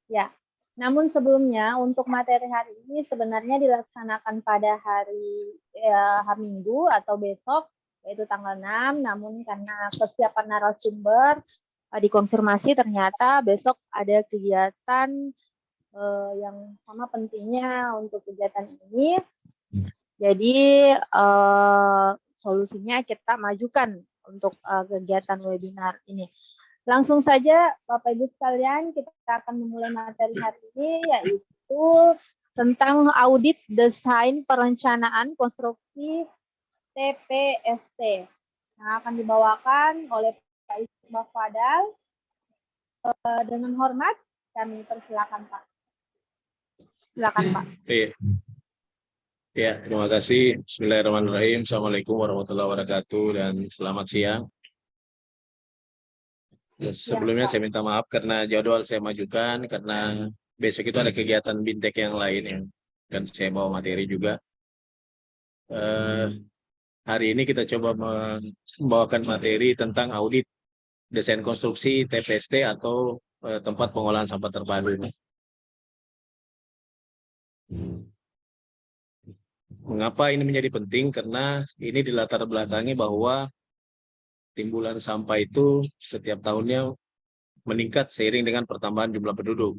Ya, namun sebelumnya untuk materi hari ini sebenarnya dilaksanakan pada hari Minggu atau besok, yaitu tanggal 6, namun karena kesiapan narasumber dikonfirmasi ternyata besok ada kegiatan yang sama pentingnya untuk kegiatan ini. Jadi solusinya kita majukan untuk kegiatan webinar ini. Langsung saja Bapak Ibu sekalian, kita akan memulai materi hari ini, yaitu tentang audit desain perencanaan konstruksi TPST yang akan dibawakan oleh Pak Isbah Fadal. Dengan hormat kami persilakan Pak. Silakan Pak. Ya, terima kasih. Bismillahirrahmanirrahim. Assalamualaikum warahmatullahi wabarakatuh dan selamat siang. Sebelumnya saya minta maaf karena jadwal saya majukan karena besok itu ada kegiatan bintek yang lain yang dan saya bawa materi juga. Hari ini kita coba membawakan materi tentang audit desain konstruksi TPST atau tempat pengolahan sampah terpadu. Mengapa ini menjadi penting? Karena ini dilatar belakangi bahwa timbulan sampah itu setiap tahunnya meningkat seiring dengan pertambahan jumlah penduduk.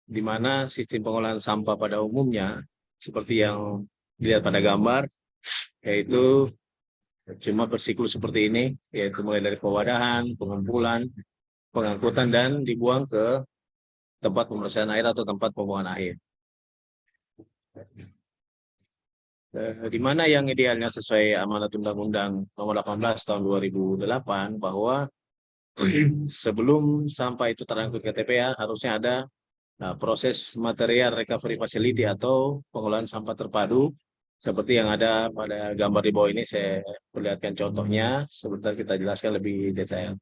Di mana sistem pengolahan sampah pada umumnya, seperti yang dilihat pada gambar, yaitu cuma bersiklus seperti ini, yaitu mulai dari pewadahan, pengumpulan, pengangkutan, dan dibuang ke tempat pembersihan air atau tempat pembuangan air. Di mana yang idealnya sesuai amanat Undang-Undang Nomor 18 Tahun 2008 bahwa sebelum sampah itu terangkut ke TPA harusnya ada proses material recovery facility atau pengolahan sampah terpadu seperti yang ada pada gambar di bawah ini. Saya perlihatkan contohnya, sebentar kita jelaskan lebih detail.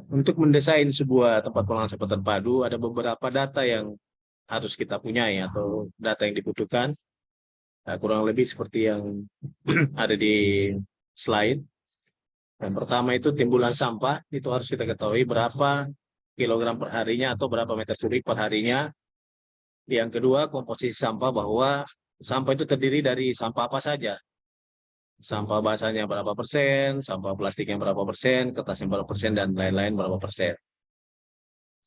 Untuk mendesain sebuah tempat pengolahan sampah terpadu ada beberapa data yang harus kita punyai atau data yang dibutuhkan. Kurang lebih seperti yang ada di slide. Yang pertama itu timbulan sampah, itu harus kita ketahui berapa kilogram per harinya atau berapa meter kubik per harinya. Yang kedua, komposisi sampah, bahwa sampah itu terdiri dari sampah apa saja. Sampah basahnya berapa persen, sampah plastiknya berapa persen, kertasnya berapa persen, dan lain-lain berapa persen.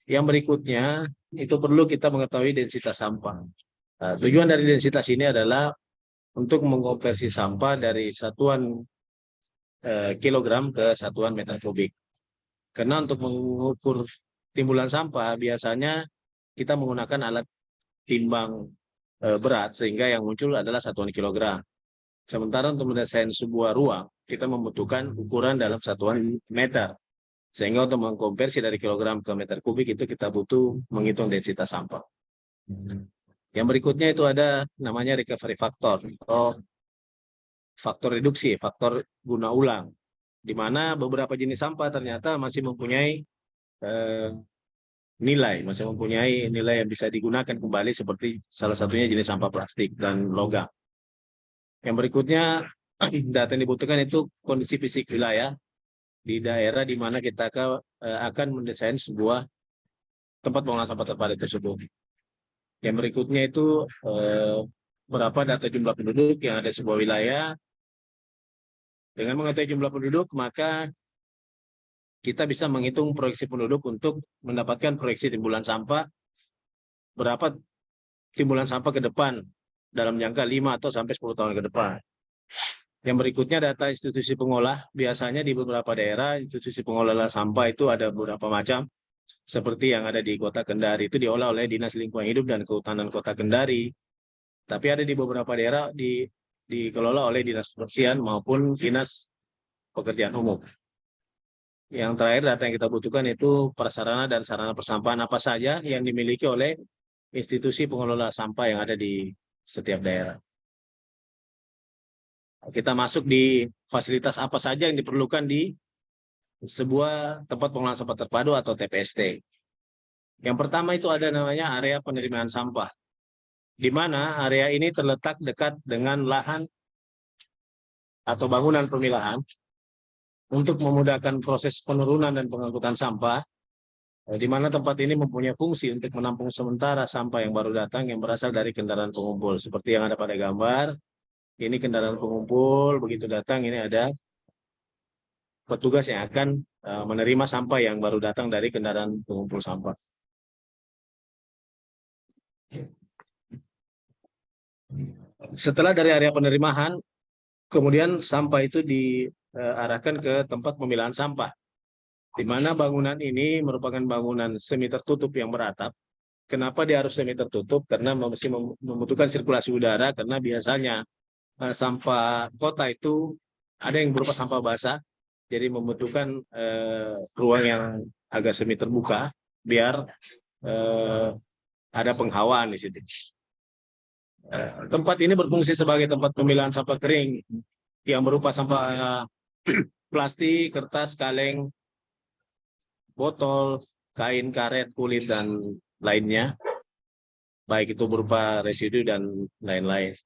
Yang berikutnya, itu perlu kita mengetahui densitas sampah. Tujuan dari densitas ini adalah untuk mengkonversi sampah dari satuan kilogram ke satuan meter kubik. Karena untuk mengukur timbulan sampah, biasanya kita menggunakan alat timbang berat, sehingga yang muncul adalah satuan kilogram. Sementara untuk mendesain sebuah ruang, kita membutuhkan ukuran dalam satuan meter. Sehingga untuk mengkonversi dari kilogram ke meter kubik itu kita butuh menghitung densitas sampah. Yang berikutnya itu ada namanya recovery factor atau faktor reduksi, faktor guna ulang, di mana beberapa jenis sampah ternyata masih mempunyai masih mempunyai nilai yang bisa digunakan kembali, seperti salah satunya jenis sampah plastik dan logam. Yang berikutnya, data yang dibutuhkan itu kondisi fisik wilayah di daerah di mana kita akan mendesain sebuah tempat pengolahan sampah terpadu tersebut. Yang berikutnya itu berapa data jumlah penduduk yang ada di sebuah wilayah. Dengan mengetahui jumlah penduduk, maka kita bisa menghitung proyeksi penduduk untuk mendapatkan proyeksi timbulan sampah, berapa timbulan sampah ke depan dalam jangka 5 atau sampai 10 tahun ke depan. Yang berikutnya data institusi pengolah. Biasanya di beberapa daerah institusi pengelola sampah itu ada beberapa macam, seperti yang ada di Kota Kendari itu diolah oleh Dinas Lingkungan Hidup dan Kehutanan Kota Kendari. Tapi ada di beberapa daerah dikelola oleh Dinas Kebersihan maupun Dinas Pekerjaan Umum. Yang terakhir, data yang kita butuhkan itu prasarana dan sarana persampahan apa saja yang dimiliki oleh institusi pengelola sampah yang ada di setiap daerah. Kita masuk di fasilitas apa saja yang diperlukan di sebuah tempat pengolahan sampah terpadu atau TPST. Yang pertama itu ada namanya area penerimaan sampah, di mana area ini terletak dekat dengan lahan atau bangunan pemilahan untuk memudahkan proses penurunan dan pengangkutan sampah, di mana tempat ini mempunyai fungsi untuk menampung sementara sampah yang baru datang yang berasal dari kendaraan pengumpul. Seperti yang ada pada gambar, ini kendaraan pengumpul, begitu datang ini ada petugas yang akan menerima sampah yang baru datang dari kendaraan pengumpul sampah. Setelah dari area penerimaan, kemudian sampah itu diarahkan ke tempat pemilahan sampah, di mana bangunan ini merupakan bangunan semi tertutup yang beratap. Kenapa dia harus semi tertutup? Karena mesti membutuhkan sirkulasi udara, karena biasanya sampah kota itu ada yang berupa sampah basah, jadi membutuhkan ruang yang agak semi terbuka biar ada penghawaan di situ. Tempat ini berfungsi sebagai tempat pemilahan sampah kering yang berupa sampah plastik, kertas, kaleng, botol, kain, karet, kulit, dan lainnya, baik itu berupa residu dan lain-lain.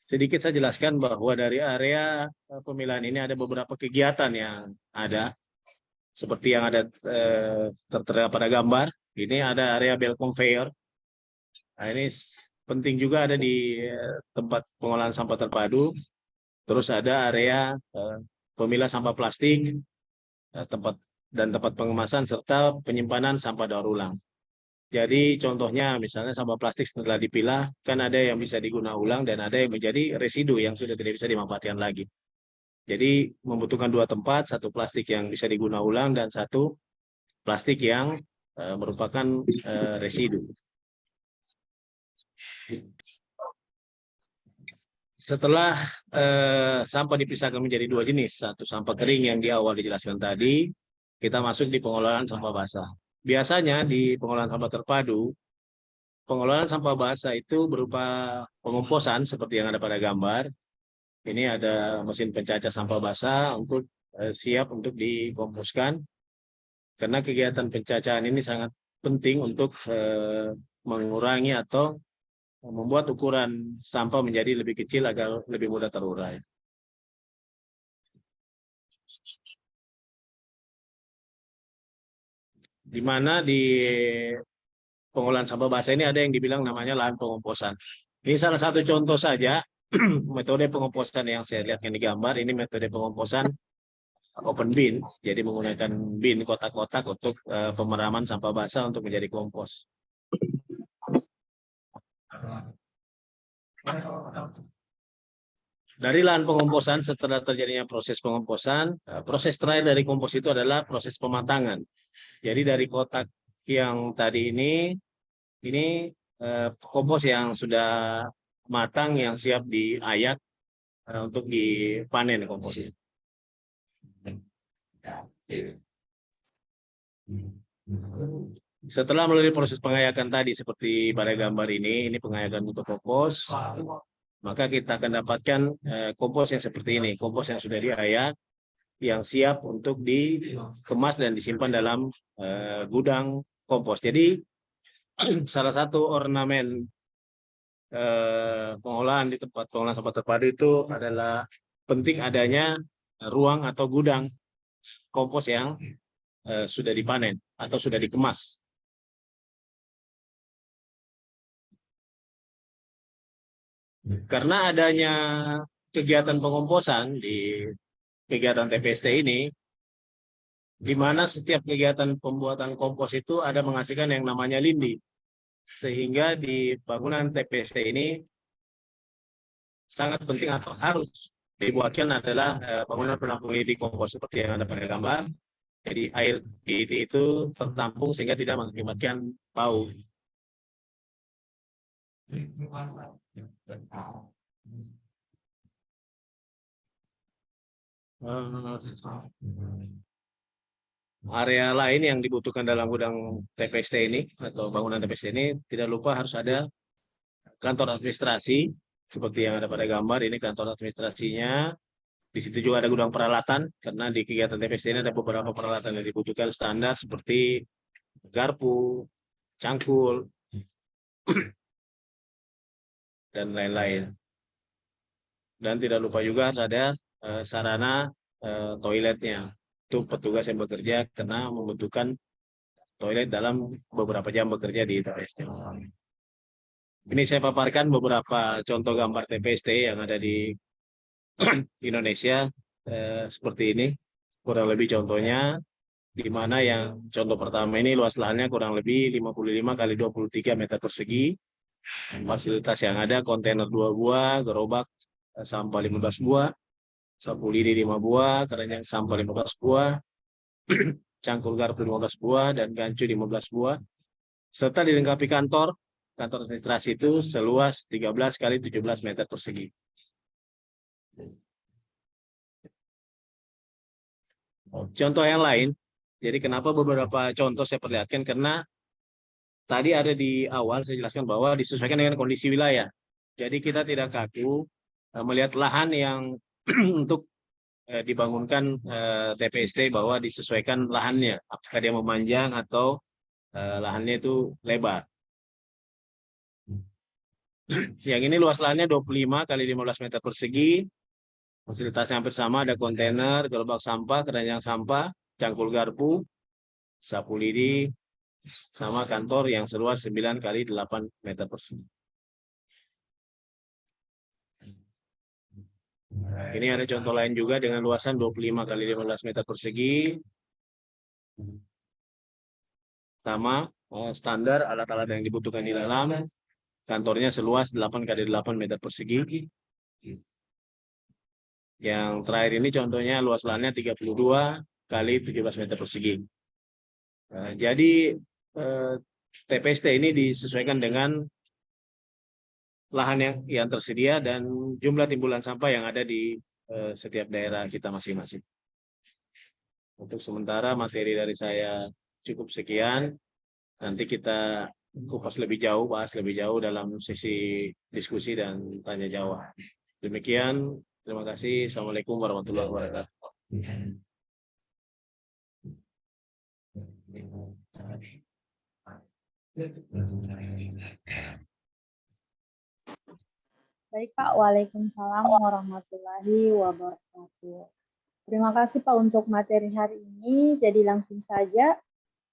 Sedikit saya jelaskan bahwa dari area pemilahan ini ada beberapa kegiatan yang ada, seperti yang ada tertera pada gambar. Ini ada area belt conveyor. Nah, ini penting juga ada di tempat pengolahan sampah terpadu. Terus ada area pemilah sampah plastik, tempat pengemasan serta penyimpanan sampah daur ulang. Jadi contohnya misalnya sampah plastik setelah dipilah kan ada yang bisa digunakan ulang dan ada yang menjadi residu yang sudah tidak bisa dimanfaatkan lagi. Jadi membutuhkan dua tempat, satu plastik yang bisa digunakan ulang dan satu plastik yang merupakan residu. Setelah sampah dipisahkan menjadi dua jenis, satu sampah kering yang di awal dijelaskan tadi, kita masuk di pengolahan sampah basah. Biasanya di pengolahan sampah terpadu, pengolahan sampah basah itu berupa pengomposan seperti yang ada pada gambar. Ini ada mesin pencacah sampah basah untuk siap untuk dikomposkan. Karena kegiatan pencacahan ini sangat penting untuk mengurangi atau membuat ukuran sampah menjadi lebih kecil agar lebih mudah terurai. Di mana di pengolahan sampah basah ini ada yang dibilang namanya lahan pengomposan. Ini salah satu contoh saja metode pengomposan yang saya lihat yang digambar. Ini metode pengomposan open bin, jadi menggunakan bin kotak-kotak untuk pemeraman sampah basah untuk menjadi kompos. Dari lahan pengomposan, setelah terjadinya proses pengomposan, proses terakhir dari kompos itu adalah proses pematangan. Jadi dari kotak yang tadi ini kompos yang sudah matang yang siap diayak untuk dipanen komposnya. Setelah melalui proses pengayakan tadi seperti pada gambar ini pengayakan untuk kompos, maka kita akan dapatkan kompos yang seperti ini, kompos yang sudah diayak, yang siap untuk dikemas dan disimpan dalam gudang kompos. Jadi salah satu ornamen pengolahan di tempat pengolahan sampah terpadu itu adalah penting adanya ruang atau gudang kompos yang sudah dipanen atau sudah dikemas. Karena adanya kegiatan pengomposan di kegiatan TPST ini, di mana setiap kegiatan pembuatan kompos itu ada menghasilkan yang namanya lindi. Sehingga di bangunan TPST ini sangat penting atau harus dibuatkan adalah bangunan penampung lindi kompos seperti yang ada pada gambar. Jadi air itu tertampung sehingga tidak mengakibatkan bau. Area lain yang dibutuhkan dalam gudang TPST ini atau bangunan TPST ini tidak lupa harus ada kantor administrasi seperti yang ada pada gambar. Ini kantor administrasinya. Di situ juga ada gudang peralatan karena di kegiatan TPST ini ada beberapa peralatan yang dibutuhkan standar seperti garpu, cangkul, dan lain-lain. Dan tidak lupa juga harus ada sarana toiletnya. Itu petugas yang bekerja karena membutuhkan toilet dalam beberapa jam bekerja di TPST. Ini saya paparkan beberapa contoh gambar TPST yang ada di Indonesia seperti ini. Kurang lebih contohnya, di mana yang contoh pertama ini luas lahannya kurang lebih 55 kali 23 meter persegi. Fasilitas yang ada kontainer 2 buah, gerobak sampah 15 buah, sapu lidi 5 buah, keranjang sampah 15 buah, cangkul garpu 15 buah, dan gancu 15 buah. Serta dilengkapi kantor administrasi itu seluas 13 kali 17 meter persegi. Contoh yang lain, jadi kenapa beberapa contoh saya perlihatkan, karena tadi ada di awal saya jelaskan bahwa disesuaikan dengan kondisi wilayah. Jadi kita tidak kaku melihat lahan yang untuk dibangunkan TPST bahwa disesuaikan lahannya, apakah dia memanjang atau lahannya itu lebar. Yang ini luas lahannya 25 kali 15 meter persegi. Fasilitasnya hampir sama, ada kontainer, gerobak sampah, keranjang sampah, cangkul garpu, sapu lidi, sama kantor yang seluas 9 kali 8 meter persegi. Ini ada contoh lain juga dengan luasan 25 kali 15 meter persegi. Sama standar alat-alat yang dibutuhkan di dalam. Kantornya seluas 8 kali 8 meter persegi. Yang terakhir ini contohnya luas lahannya 32 kali 17 meter persegi. Jadi TPST ini disesuaikan dengan lahan yang tersedia dan jumlah timbulan sampah yang ada di setiap daerah kita masing-masing. Untuk sementara materi dari saya cukup sekian. Nanti kita kupas lebih jauh, bahas lebih jauh dalam sesi diskusi dan tanya jawab. Demikian, terima kasih. Assalamualaikum warahmatullahi wabarakatuh. Baik Pak, Waalaikumsalam warahmatullahi wabarakatuh. Terima kasih Pak untuk materi hari ini. Jadi langsung saja,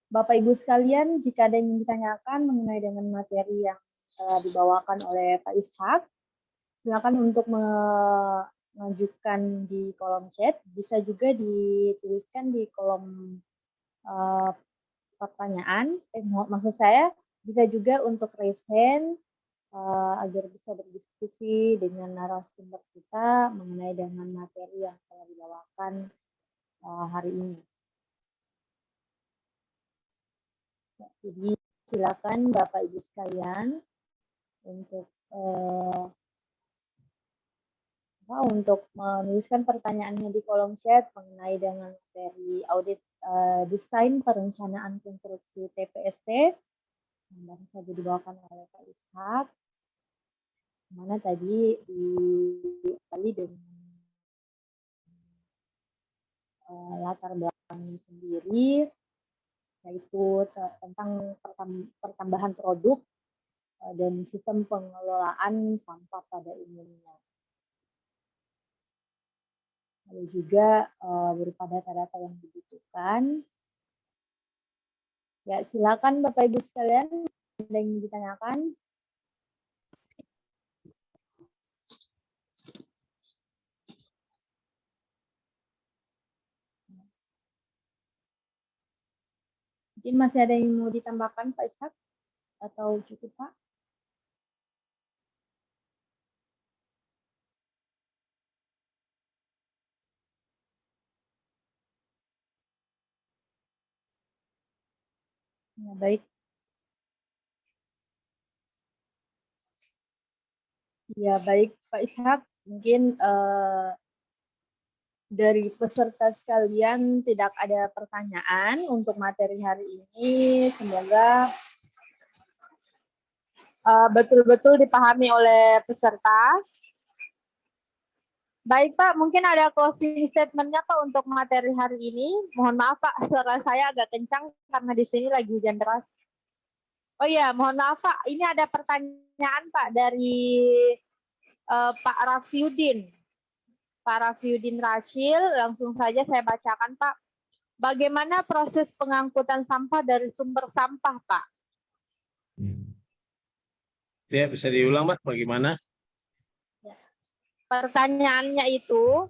Bapak Ibu sekalian, jika ada yang ingin ditanyakan mengenai dengan materi yang dibawakan oleh Pak Ishak, silakan untuk mengajukan di kolom chat, bisa juga dituliskan di kolom pertanyaan. Maksud saya bisa juga untuk raise hand agar bisa berdiskusi dengan narasumber kita mengenai dengan materi yang telah dibawakan hari ini. Jadi silakan Bapak Ibu sekalian untuk menuliskan pertanyaannya di kolom chat mengenai dengan materi audit desain perencanaan konstruksi TPST yang baru saja dibawakan oleh Pak Ishak, mana tadi dikali dengan latar belakang sendiri, yaitu tentang pertambahan produk dan sistem pengelolaan sampah pada umumnya. Lalu juga berupa data-data yang dibutuhkan. Ya, silakan Bapak Ibu sekalian, ada yang ditanyakan. Mungkin masih ada yang mau ditambahkan Pak Ishak atau cukup Pak? Ya, baik. Ya, baik Pak Ishak. Mungkin dari peserta sekalian tidak ada pertanyaan untuk materi hari ini. Semoga betul-betul dipahami oleh peserta. Baik Pak, mungkin ada closing statement-nya Pak untuk materi hari ini. Mohon maaf Pak, suara saya agak kencang karena di sini lagi hujan deras. Oh iya, mohon maaf Pak, ini ada pertanyaan Pak dari Pak Rafiuddin. Pak Rafiuddin Rachil. Langsung saja saya bacakan, Pak. Bagaimana proses pengangkutan sampah dari sumber sampah, Pak? Ya, bisa diulang, Mbak, bagaimana? Pertanyaannya itu,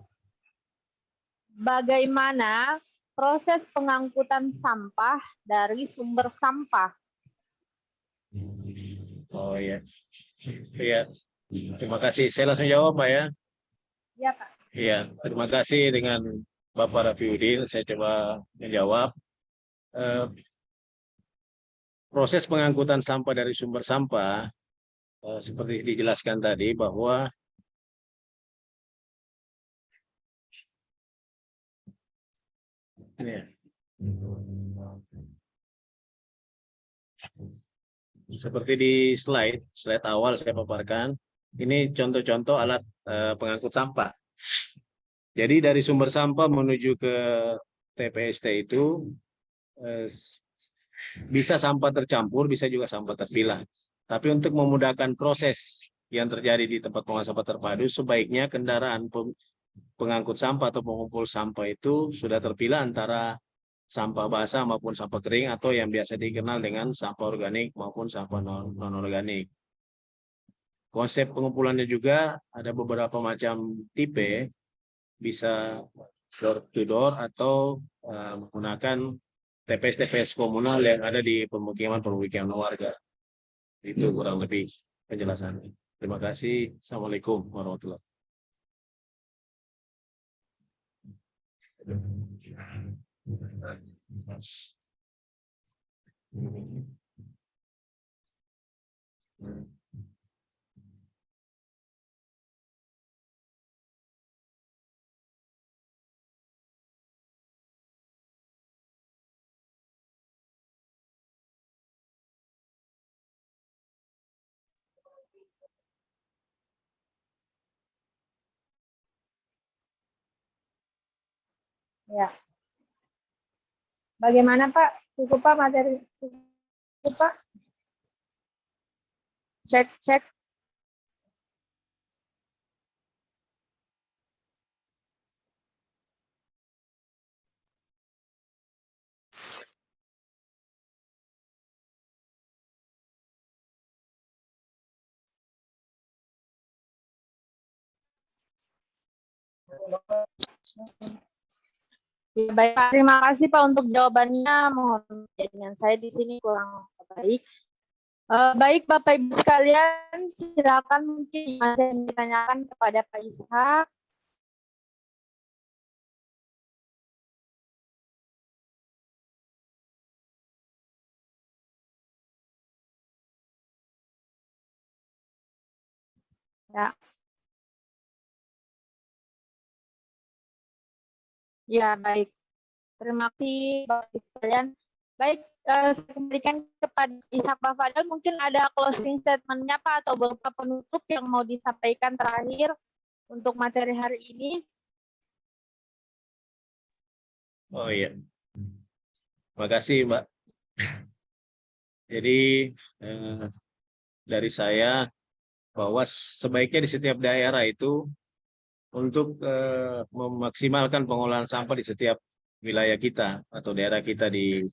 bagaimana proses pengangkutan sampah dari sumber sampah? Oh ya, iya. Terima kasih. Saya langsung jawab, Pak ya. Ya, Pak. Iya, terima kasih dengan Bapak Rafiuddin. Saya coba menjawab. Proses pengangkutan sampah dari sumber sampah, seperti dijelaskan tadi bahwa ini, seperti di slide awal saya paparkan, ini contoh-contoh alat pengangkut sampah. Jadi dari sumber sampah menuju ke TPST itu bisa sampah tercampur, bisa juga sampah terpilah. Tapi untuk memudahkan proses yang terjadi di tempat pengolahan sampah terpadu, sebaiknya kendaraan pengangkut sampah atau pengumpul sampah itu sudah terpilah antara sampah basah maupun sampah kering atau yang biasa dikenal dengan sampah organik maupun sampah non-organik. Konsep pengumpulannya juga ada beberapa macam tipe, bisa door to door atau menggunakan TPS-TPS komunal yang ada di pemukiman-pemukiman warga. Itu kurang lebih penjelasannya. Terima kasih. Assalamualaikum warahmatullahi wabarakatuh. Ya. Bagaimana, Pak? Cukup, Pak, materi? Cukup, Pak? Cek. Ya, baik, Pak. Terima kasih, Pak, untuk jawabannya. Mohon jaringan saya di sini kurang baik. Baik, Bapak Ibu sekalian, silakan mungkin masih yang ditanyakan kepada Pak Ishak. Ya. Ya, baik. Terima kasih, Bapak Ibu sekalian. Baik, saya kembalikan kepada Ishak Bafadal. Mungkin ada closing statement-nya, Pak, atau beberapa penutup yang mau disampaikan terakhir untuk materi hari ini. Oh iya. Terima kasih, Mbak. Jadi dari saya bahwa sebaiknya di setiap daerah itu untuk memaksimalkan pengolahan sampah di setiap wilayah kita atau daerah kita di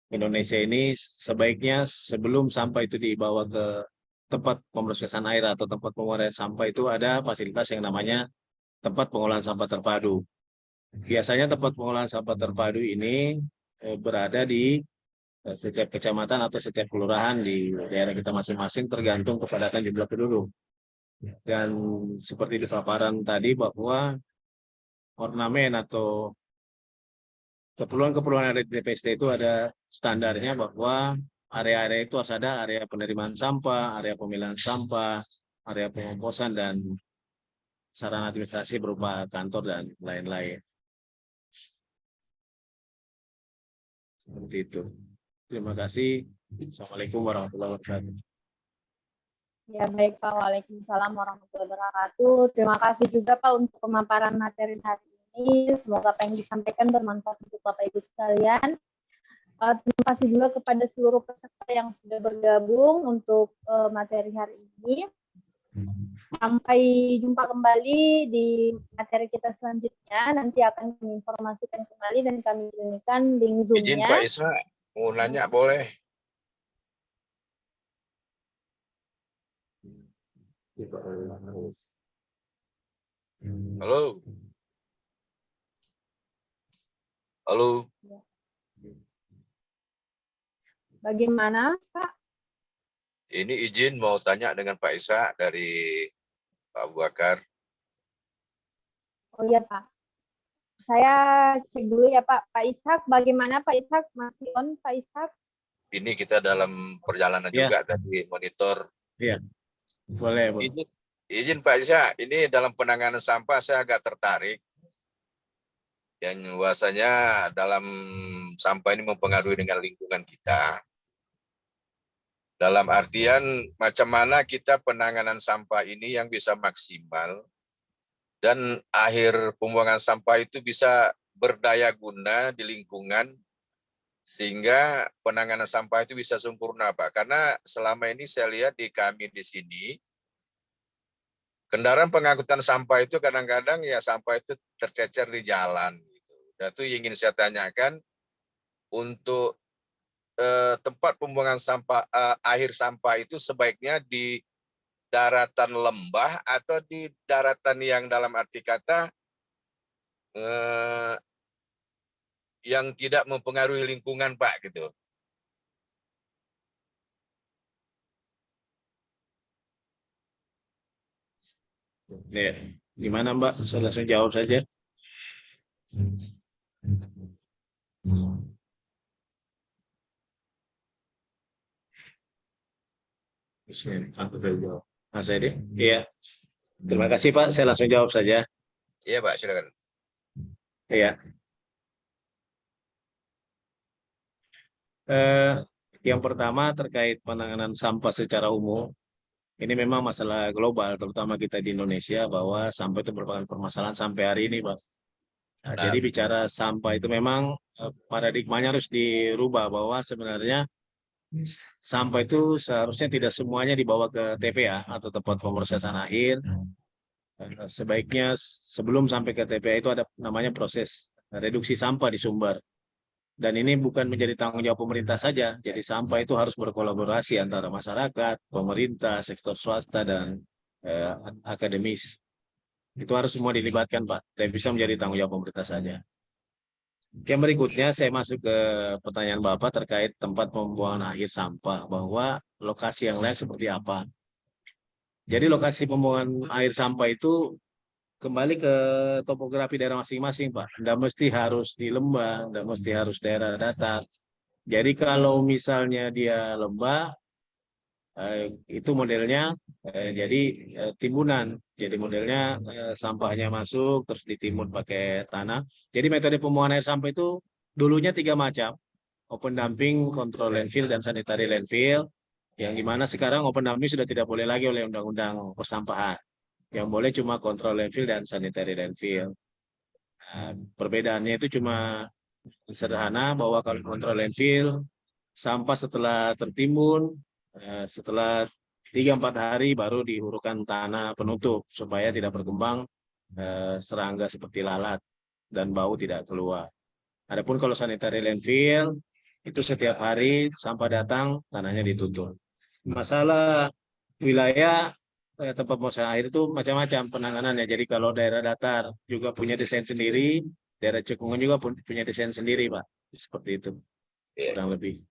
Indonesia ini, sebaiknya sebelum sampah itu dibawa ke tempat pemrosesan air atau tempat pengolahan sampah itu ada fasilitas yang namanya tempat pengolahan sampah terpadu. Biasanya tempat pengolahan sampah terpadu ini berada di setiap kecamatan atau setiap kelurahan di daerah kita masing-masing tergantung kepadatan jumlah penduduk. Dan seperti di paparan tadi bahwa ornamen atau keperluan-keperluan ada di TPST itu ada standarnya bahwa area-area itu harus ada area penerimaan sampah, area pemilahan sampah, area pengomposan, dan sarana administrasi berupa kantor dan lain-lain. Seperti itu. Terima kasih. Assalamualaikum warahmatullahi wabarakatuh. Ya, baik, Pak. Waalaikumsalam warahmatullahi wabarakatuh. Terima kasih juga, Pak, untuk pemaparan materi hari ini. Semoga apa yang disampaikan bermanfaat untuk Bapak Ibu sekalian. Terima kasih juga kepada seluruh peserta yang sudah bergabung untuk materi hari ini. Sampai jumpa kembali di materi kita selanjutnya. Nanti akan kami informasikan kembali dan kami kirimkan link Izin Pak Zoom-nya. Isra, mau nanya boleh? Halo? Halo? Bagaimana, Pak? Ini izin mau tanya dengan Pak Isra dari Pak Abu Bakar. Oh iya, Pak. Saya cek dulu ya, Pak. Pak Ishak, bagaimana Pak Ishak? Masih on, Pak Ishak? Ini kita dalam perjalanan Ya. juga tadi monitor. Iya, boleh, Bu. Izin Pak Isra, ini dalam penanganan sampah saya agak tertarik. Yang bahwasanya dalam sampah ini mempengaruhi dengan lingkungan kita. Dalam artian macam mana kita penanganan sampah ini yang bisa maksimal dan akhir pembuangan sampah itu bisa berdaya guna di lingkungan sehingga penanganan sampah itu bisa sempurna, Pak. Karena selama ini saya lihat di kami di sini kendaraan pengangkutan sampah itu kadang-kadang ya sampah itu tercecer di jalan gitu. Dan itu yang ingin saya tanyakan untuk tempat pembuangan sampah akhir sampah itu sebaiknya di daratan lembah atau di daratan yang dalam arti kata yang tidak mempengaruhi lingkungan, Pak, gitu. Ya. Gimana, Mbak? Saya langsung jawab saja. Aku saya jawab. Mas Edi? Iya. Terima kasih, Pak. Saya langsung jawab saja. Iya, Pak, silakan. Iya. Yang pertama terkait penanganan sampah secara umum, ini memang masalah global, terutama kita di Indonesia, bahwa sampah itu merupakan permasalahan sampai hari ini, Pak. Nah, jadi bicara sampah itu memang paradigmanya harus dirubah, bahwa sebenarnya sampah itu seharusnya tidak semuanya dibawa ke TPA atau tempat pemrosesan akhir. Sebaiknya sebelum sampai ke TPA itu ada namanya proses reduksi sampah di sumber. Dan ini bukan menjadi tanggung jawab pemerintah saja. Jadi sampah itu harus berkolaborasi antara masyarakat, pemerintah, sektor swasta, dan akademis. Itu harus semua dilibatkan, Pak. Dan bisa menjadi tanggung jawab pemerintah saja. Yang berikutnya saya masuk ke pertanyaan Bapak terkait tempat pembuangan akhir sampah, bahwa lokasi yang lain seperti apa. Jadi lokasi pembuangan air sampah itu kembali ke topografi daerah masing-masing, Pak. Tidak mesti harus di lembah, tidak mesti harus daerah datar. Jadi kalau misalnya dia lembah, itu modelnya jadi timbunan. Jadi modelnya sampahnya masuk, terus ditimbun pakai tanah. Jadi metode pembuangan air sampah itu dulunya 3 macam. Open dumping, control landfill, dan sanitary landfill. Yang dimana sekarang open dumping sudah tidak boleh lagi oleh Undang-Undang Persampahan. Yang boleh cuma control landfill dan sanitary landfill. Perbedaannya itu cuma sederhana, bahwa kalau control landfill, sampah setelah tertimbun, setelah 3-4 hari baru diurukan tanah penutup supaya tidak berkembang serangga seperti lalat dan bau tidak keluar. Adapun kalau sanitary landfill, itu setiap hari sampah datang, tanahnya ditutup. Masalah wilayah tempat pembuangan air itu macam-macam penanganannya. Jadi kalau daerah datar juga punya desain sendiri, daerah cekungan juga punya desain sendiri, Pak. Seperti itu, kurang lebih.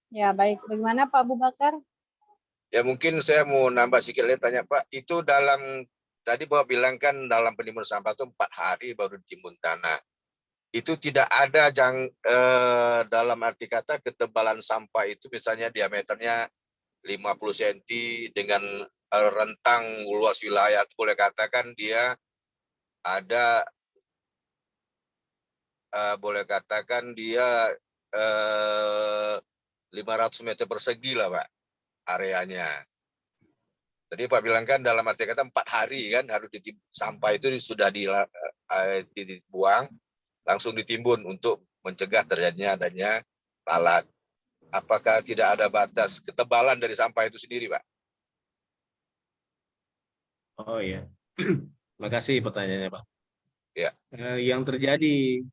Ya, baik. Bagaimana Pak Abu Bakar? Ya mungkin saya mau nambah sedikit tanya, Pak. Itu dalam tadi Bapak bilang kan dalam penimbunan sampah itu 4 hari baru ditimbun tanah. Itu tidak ada dalam arti kata ketebalan sampah itu misalnya diameternya 50 cm dengan rentang luas wilayah, boleh katakan dia ada boleh katakan dia 500 meter persegi lah, Pak, areanya. Tadi Pak bilang kan dalam arti kata 4 hari kan harus sampah itu sudah dibuang, langsung ditimbun untuk mencegah terjadinya adanya lalat. apakah tidak ada batas ketebalan dari sampah itu sendiri, Pak? Oh iya. Makasih pertanyaannya, Pak. Ya. Yang terjadi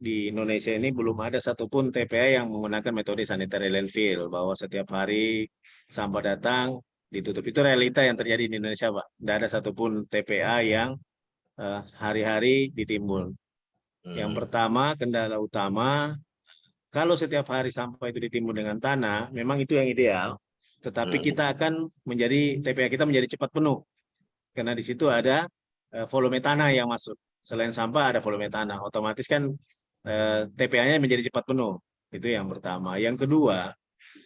di Indonesia ini belum ada satupun TPA yang menggunakan metode sanitary landfill, bahwa setiap hari sampah datang ditutup. Itu realita yang terjadi di Indonesia, Pak. Tidak ada satupun TPA yang hari-hari ditimbun. Yang pertama, kendala utama, kalau setiap hari sampah itu ditimbun dengan tanah, memang itu yang ideal. Tetapi kita akan menjadi, TPA kita menjadi cepat penuh. Karena di situ ada volume tanah yang masuk. Selain sampah ada volume tanah. Otomatis kan TPA-nya menjadi cepat penuh. Itu yang pertama. Yang kedua,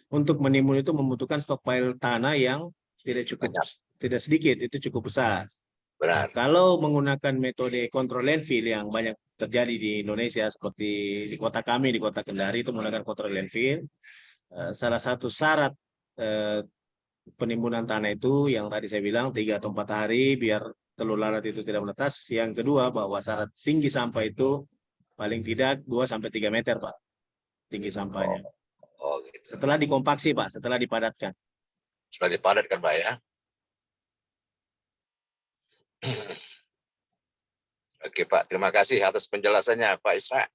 untuk menimbun itu membutuhkan stockpile tanah yang tidak cukup, tidak sedikit, itu cukup besar. Benar. Kalau menggunakan metode kontrol landfill yang banyak terjadi di Indonesia, seperti di kota kami, di kota Kendari itu menggunakan kontrol landfill, salah satu syarat penimbunan tanah itu yang tadi saya bilang 3 atau 4 hari biar telur lalat itu tidak menetas. Yang kedua, bahwa syarat tinggi sampah itu paling tidak 2-3 meter, Pak, tinggi sampahnya. Oh, gitu. Setelah dikompaksi, Pak, setelah dipadatkan. Setelah dipadatkan, Pak, ya. Oke, Pak. Terima kasih atas penjelasannya, Pak Isra.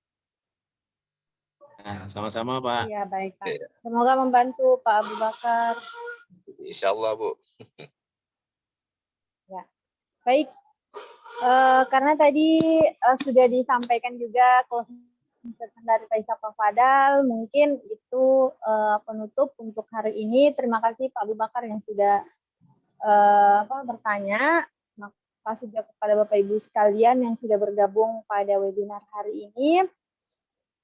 Nah, sama-sama, Pak. Iya, baik, Pak. Iya. Semoga membantu Pak Abu Bakar. Insya Allah, Bu. Ya, baik. Karena tadi sudah disampaikan juga closing statement dari Pak Ishak Fadal, mungkin itu penutup untuk hari ini. Terima kasih Pak Abu Bakar yang sudah bertanya. Terima kasih juga kepada Bapak Ibu sekalian yang sudah bergabung pada webinar hari ini.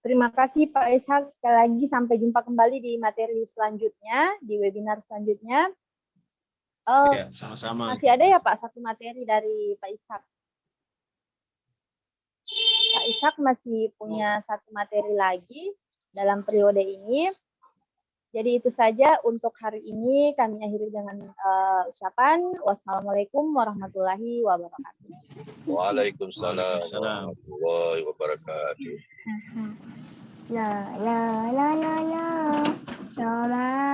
Terima kasih Pak Ishak. Sekali lagi sampai jumpa kembali di materi selanjutnya, di webinar selanjutnya. Ya, sama-sama. Masih ada ya Pak satu materi dari Pak Ishak? Pak Ishak masih punya satu materi lagi dalam periode ini. Jadi itu saja untuk hari ini. Kami akhiri dengan ucapan wassalamualaikum warahmatullahi wabarakatuh. Waalaikumsalam warahmatullahi wabarakatuh. La la la la la la la